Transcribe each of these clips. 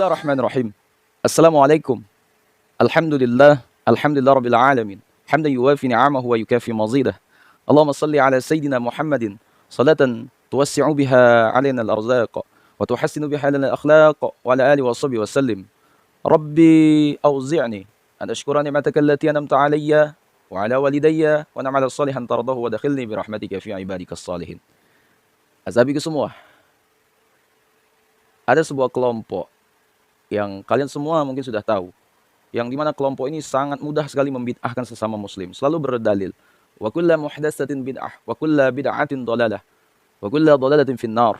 Bismillahirrahmanirrahim. Assalamualaikum. Alhamdulillah. Alhamdulillah Rabbil Alamin. Hamdan yuwafi ni'amahu wa yukafi mazidah. Allahumma salli ala Sayyidina Muhammadin. Salatan tuwassi'u biha alina al-arzaq. Wa tuhassinu biha lana al-akhlaq. Wa ala alihi wa sahbihi wa sallim. Rabbi awzi'ni. An ashkura ni'mataka allati anamta alayya. Wa ala walidayya. Wa na'amala salihan tardahu. Wa dakhilni birahmatika fi ibadika salihin. Azabiku semua. Ada sebuah kelompok yang kalian semua mungkin sudah tahu, yang dimana kelompok ini sangat mudah sekali membid'ahkan sesama muslim, selalu berdalil wa kullu muhdatsatin bid'ah wa kullu bid'atin dhalalah wa kullu dhalalatin finnar.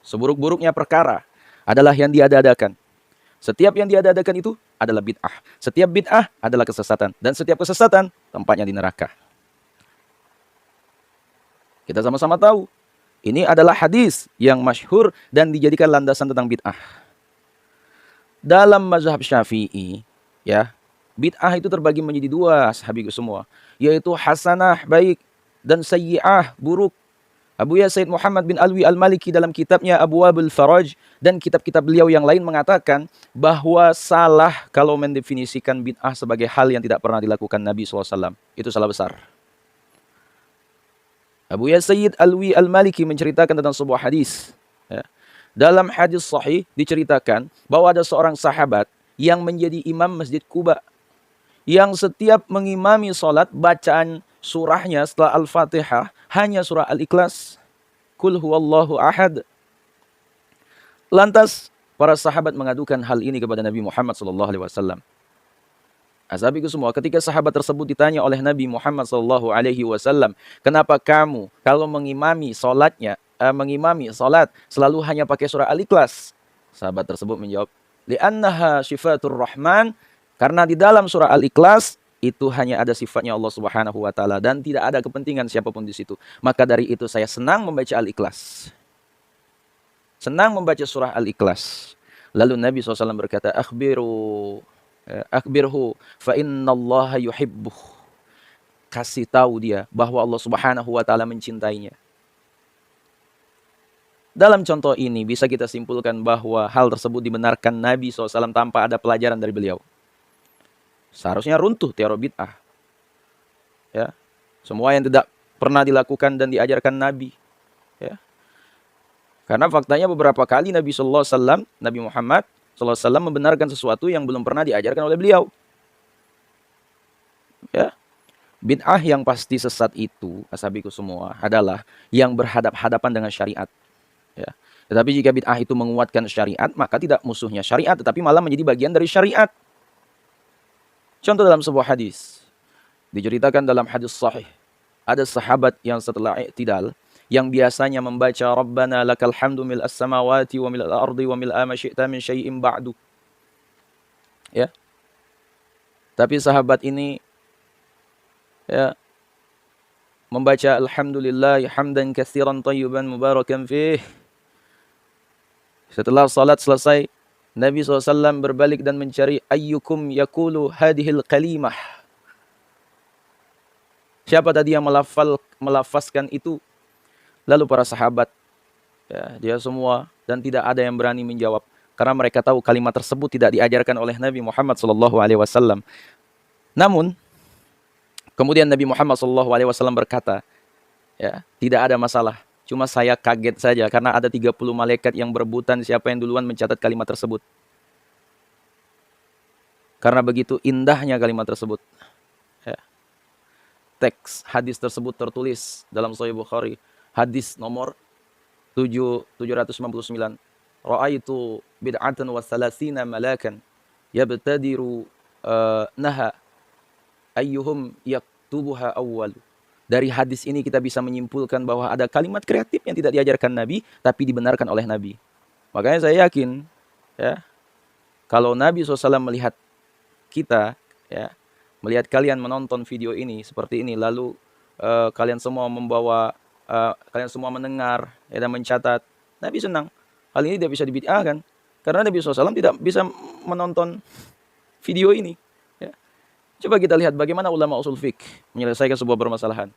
Seburuk-buruknya perkara adalah yang diada-adakan. Setiap yang diada-adakan itu adalah bid'ah. Setiap bid'ah adalah kesesatan, dan setiap kesesatan tempatnya di neraka. Kita sama-sama tahu ini adalah hadis yang masyhur dan dijadikan landasan tentang bid'ah. Dalam mazhab Syafi'i, ya, bid'ah itu terbagi menjadi dua, sahabiku semua, yaitu hasanah baik dan sayyi'ah buruk. Abuya Sayyid Muhammad bin Alwi Al-Maliki dalam kitabnya Abwabul Faraj dan kitab-kitab beliau yang lain mengatakan bahwa salah kalau mendefinisikan bid'ah sebagai hal yang tidak pernah dilakukan Nabi SAW. Itu salah besar. Abuya Sayyid Alwi Al-Maliki menceritakan tentang sebuah hadis. Ya. Dalam hadis sahih diceritakan bahwa ada seorang sahabat yang menjadi imam Masjid Quba, yang setiap mengimami salat bacaan surahnya setelah Al-Fatihah hanya surah Al-Ikhlas, Qul huwallahu ahad. Lantas para sahabat mengadukan hal ini kepada Nabi Muhammad SAW. Azabiku semua, ketika sahabat tersebut ditanya oleh Nabi Muhammad SAW, kenapa kamu kalau mengimami salat selalu hanya pakai surah Al-Ikhlas? Sahabat tersebut menjawab, li'annaha syifatur rahman, karena di dalam surah Al-Ikhlas itu hanya ada sifatnya Allah Subhanahu wa taala dan tidak ada kepentingan siapapun di situ. Maka dari itu saya senang membaca Al-Ikhlas. Senang membaca surah Al-Ikhlas. Lalu Nabi SAW berkata, akhbirhu fa innallaha yuhibbuh. Kasih tahu dia bahwa Allah Subhanahu wa taala mencintainya. Dalam contoh ini bisa kita simpulkan bahwa hal tersebut dibenarkan Nabi SAW tanpa ada pelajaran dari beliau. Seharusnya runtuh teori bid'ah. Ya. Semua yang tidak pernah dilakukan dan diajarkan Nabi. Ya. Karena faktanya beberapa kali Nabi Muhammad SAW membenarkan sesuatu yang belum pernah diajarkan oleh beliau. Ya. Bid'ah yang pasti sesat itu, asabiku semua, adalah yang berhadap-hadapan dengan syariat. Ya. Tetapi jika bid'ah itu menguatkan syariat, maka tidak musuhnya syariat, tetapi malah menjadi bagian dari syariat. Contoh dalam sebuah hadis, diceritakan dalam hadis sahih, ada sahabat yang setelah i'tidal, yang biasanya membaca Rabbana lakal hamdu mil'as samawati wa mil'al ardi wa mil'a ma syi'ta min syai'in ba'du. Ya. Tapi sahabat ini ya membaca alhamdulillah hamdan katsiran thayyiban mubarakan fih. Setelah salat selesai, Nabi SAW berbalik dan mencari ayyukum yakulu hadhil kalimah. Siapa tadi yang melafazkan itu? Lalu para sahabat, ya, dia semua, dan tidak ada yang berani menjawab. Karena mereka tahu kalimat tersebut tidak diajarkan oleh Nabi Muhammad SAW. Namun, kemudian Nabi Muhammad SAW berkata, ya, tidak ada masalah. Cuma saya kaget saja karena ada 30 malaikat yang berebutan siapa yang duluan mencatat kalimat tersebut. Karena begitu indahnya kalimat tersebut. Ya. Teks hadis tersebut tertulis dalam Sahih Bukhari. Hadis nomor 799. Ra'aitu bid'atan wa salasina malakan yabtadiru naha ayyuhum yaktubuha awwal. Dari hadis ini kita bisa menyimpulkan bahwa ada kalimat kreatif yang tidak diajarkan Nabi, tapi dibenarkan oleh Nabi. Makanya saya yakin, ya, kalau Nabi SAW melihat kita, ya, melihat kalian menonton video ini seperti ini, lalu kalian semua kalian semua mendengar, ya, dan mencatat, Nabi senang. Hal ini tidak bisa dibid'ahkan, karena Nabi SAW tidak bisa menonton video ini. Coba kita lihat bagaimana ulama usul fiqh menyelesaikan sebuah permasalahan.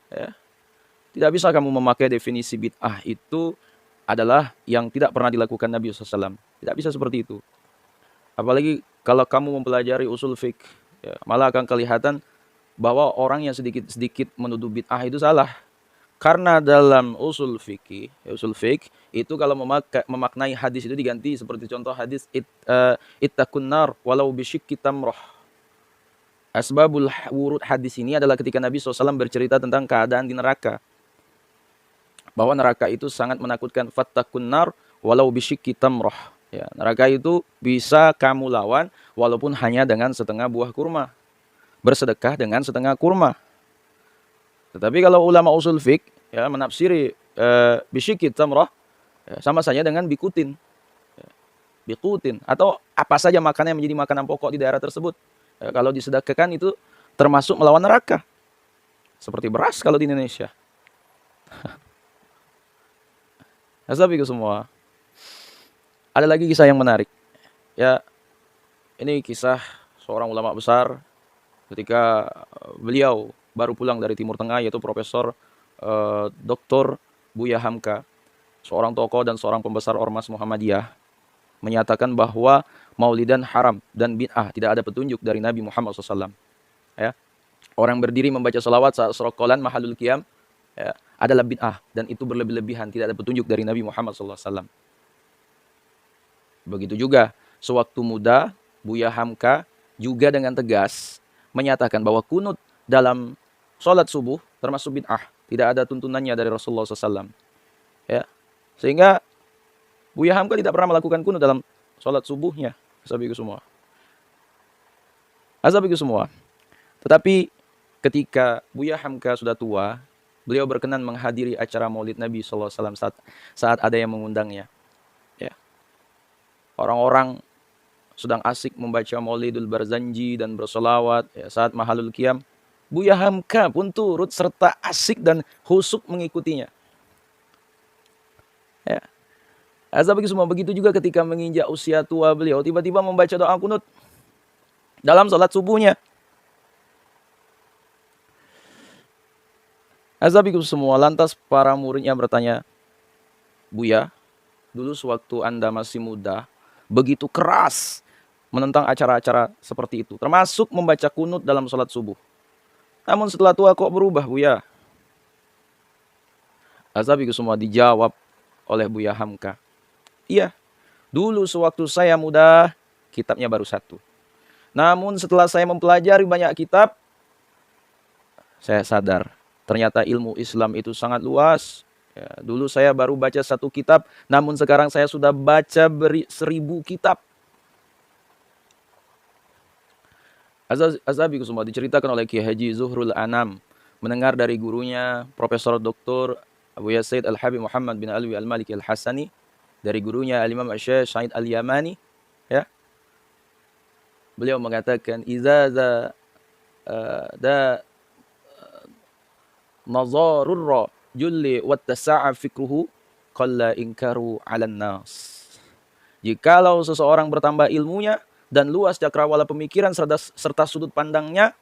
Ya. Tidak bisa kamu memakai definisi bid'ah itu adalah yang tidak pernah dilakukan Nabi SAW. Tidak bisa seperti itu. Apalagi kalau kamu mempelajari usul fiqh, ya, malah akan kelihatan bahwa orang yang sedikit-sedikit menuduh bid'ah itu salah. Karena dalam usul fikih, usul fiqh itu kalau memaknai hadis itu diganti seperti contoh hadis ittaqun nar walau bisyikki tamrah. Asbabul wurud hadis ini adalah ketika Nabi SAW bercerita tentang keadaan di neraka. Bahwa neraka itu sangat menakutkan. Fattaqun nar walau bisyikki tamrah. Ya, neraka itu bisa kamu lawan walaupun hanya dengan setengah buah kurma. Bersedekah dengan setengah kurma. Tetapi kalau ulama usul fiqh ya, menafsiri bisyikki tamrah ya, sama saja dengan bikutin. Ya, bikutin. Atau apa saja makanan yang menjadi makanan pokok di daerah tersebut. Ya, kalau disedekahkan itu termasuk melawan neraka. Seperti beras kalau di Indonesia. Asabiku semua. Ada lagi kisah yang menarik. Ya, ini kisah seorang ulama besar ketika beliau baru pulang dari Timur Tengah, yaitu Profesor Dr. Buya Hamka, seorang tokoh dan seorang pembesar Ormas Muhammadiyah, menyatakan bahwa maulidan haram dan bid'ah, tidak ada petunjuk dari Nabi Muhammad SAW. Ya. Orang berdiri membaca salawat saat serokolan mahalul qiyam ya, adalah bid'ah dan itu berlebih-lebihan, tidak ada petunjuk dari Nabi Muhammad SAW. Begitu juga sewaktu muda Buya Hamka juga dengan tegas menyatakan bahwa kunut dalam sholat subuh termasuk bid'ah, tidak ada tuntunannya dari Rasulullah SAW. Ya. Sehingga Buya Hamka tidak pernah melakukan kunut dalam sholat subuhnya. Asabiku semua. Asabiku semua. Tetapi ketika Buya Hamka sudah tua, beliau berkenan menghadiri acara Maulid Nabi SAW saat ada yang mengundangnya. Ya. Orang-orang sedang asik membaca Maulidul Barzanji dan bersolawat ya, saat mahalul qiyam. Buya Hamka pun turut serta asik dan husuk mengikutinya. Ya. Azabiku semua, begitu juga ketika menginjak usia tua beliau tiba-tiba membaca doa kunut dalam salat subuhnya. Azabiku semua, lantas para muridnya bertanya, Buya, dulu sewaktu Anda masih muda, begitu keras menentang acara-acara seperti itu, termasuk membaca kunut dalam salat subuh. Namun setelah tua kok berubah, Buya? Azabiku semua, dijawab oleh Buya Hamka. Iya, dulu sewaktu saya muda, kitabnya baru satu. Namun setelah saya mempelajari banyak kitab, saya sadar, ternyata ilmu Islam itu sangat luas. Ya, dulu saya baru baca satu kitab, namun sekarang saya sudah baca 1000 kitab. Azabiku semua, diceritakan oleh Kiai Haji Zuhrul Anam, mendengar dari gurunya Profesor Dr. Abu Yasid Al-Habib Muhammad bin Alwi Al-Maliki Al-Hasani, dari gurunya Al-Imam Syekh Sa'id Al-Yamani, ya. Beliau mengatakan iza da nazarur julli wattasa'a fikruhu qalla inkaru 'alan nas. Jikalau seseorang bertambah ilmunya dan luas cakrawala pemikiran serta sudut pandangnya,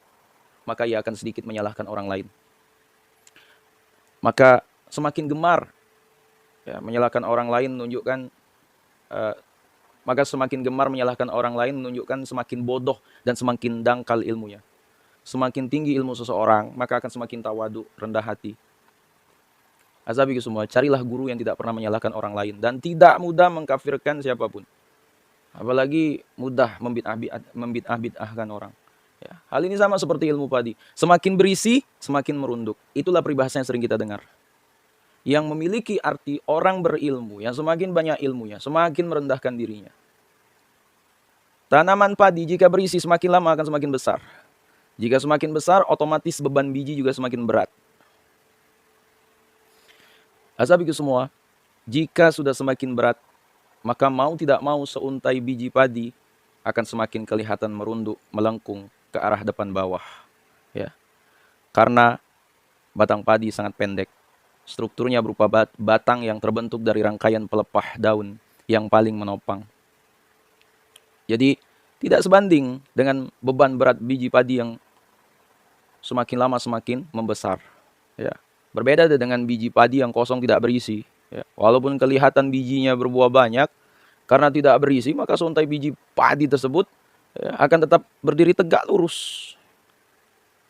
maka ia akan sedikit menyalahkan orang lain. Maka semakin gemar ya, menyalahkan orang lain menunjukkan maka semakin gemar menyalahkan orang lain menunjukkan semakin bodoh dan semakin dangkal ilmunya. Semakin tinggi ilmu seseorang, maka akan semakin tawadu, rendah hati. Azabiku semua, carilah guru yang tidak pernah menyalahkan orang lain dan tidak mudah mengkafirkan siapapun. Apalagi mudah membid'ah-bid'ahkan orang. Ya, hal ini sama seperti ilmu padi. Semakin berisi, semakin merunduk. Itulah peribahasa yang sering kita dengar. Yang memiliki arti orang berilmu, yang semakin banyak ilmunya, semakin merendahkan dirinya. Tanaman padi jika berisi semakin lama akan semakin besar. Jika semakin besar, otomatis beban biji juga semakin berat. Asabiku semua, jika sudah semakin berat, maka mau tidak mau seuntai biji padi akan semakin kelihatan merunduk, melengkung ke arah depan bawah. Ya. Karena batang padi sangat pendek. Strukturnya berupa batang yang terbentuk dari rangkaian pelepah daun yang paling menopang. Jadi tidak sebanding dengan beban berat biji padi yang semakin lama semakin membesar. Ya. Berbeda dengan biji padi yang kosong tidak berisi. Ya, walaupun kelihatan bijinya berbuah banyak, karena tidak berisi, maka sontai biji padi tersebut ya, akan tetap berdiri tegak lurus.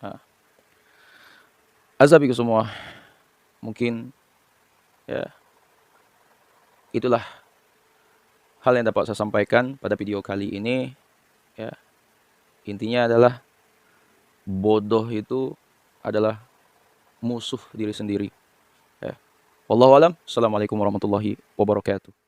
Nah, azabiku semua, mungkin ya itulah hal yang dapat saya sampaikan pada video kali ini. Ya, intinya adalah bodoh itu adalah musuh diri sendiri. Ya. Wallahu alam. Assalamualaikum warahmatullahi wabarakatuh.